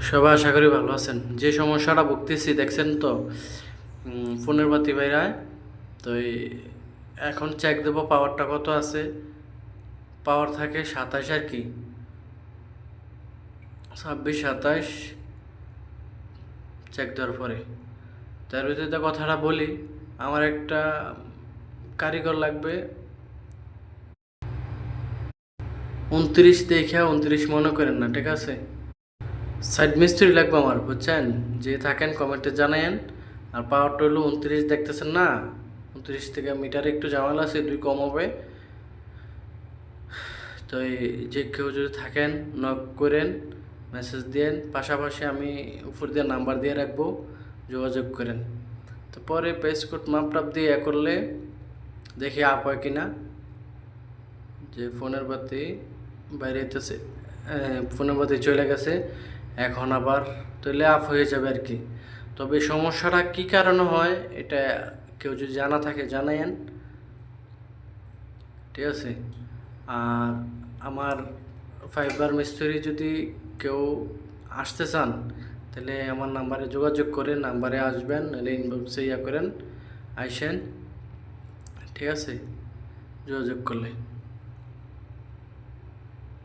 সবাই আশা করি ভালো আছেন। যে সমস্যাটা ভুগতেছি দেখছেন তো, ফোনের বাতি বাইরায়। তো এখন চেক দেবো পাওয়ারটা কত আছে। পাওয়ার থাকে 27 আর কি, 26 27 চেক দেওয়ার পরে। তার ভিতরে কথাটা বলি, আমার একটা কারিগর লাগবে 29 দেখে 29 মনে করেন না, ঠিক আছে? সাইড মিস্ত্রি লাগবে আমার, বুঝছেন? যে থাকেন কমেন্টে জানায়েন। আর পাওয়ারটা হলো 29 দেখতেছেন না, 29 থেকে মিটারে একটু ঝামেলা আছে, 2 কম হবে। তো যে কেউ যদি থাকেন নক করেন, মেসেজ দেন, পাশাপাশি আমি উপর দিয়ে নাম্বার দিয়ে রাখবো, যোগাযোগ করেন। তো পরে পেসকোড মাপটাপ দিয়ে করলে দেখি আপ হয় কিনা। যে ফোনের বাতি বাইরে হইতেছে, ফোনের বাতি চলে গেছে, এখন আবার তাহলে আপ হয়ে যাবে আর কি। তবে সমস্যাটা কি কারণে হয় এটা কেউ যদি জানা থাকে জানায়েন, ঠিক আছে? আর আমার ফাইবার মিস্ত্রি যদি কেউ আসতে চান, তাহলে আমার নাম্বারে যোগাযোগ করে নাম্বারে আসবেন, নাহলে ইনবক্সে করেন, আইসেন, ঠিক আছে? যোগাযোগ করলে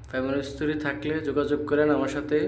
ফাইবার মিস্ত্রি থাকলে যোগাযোগ করেন আমার সাথে।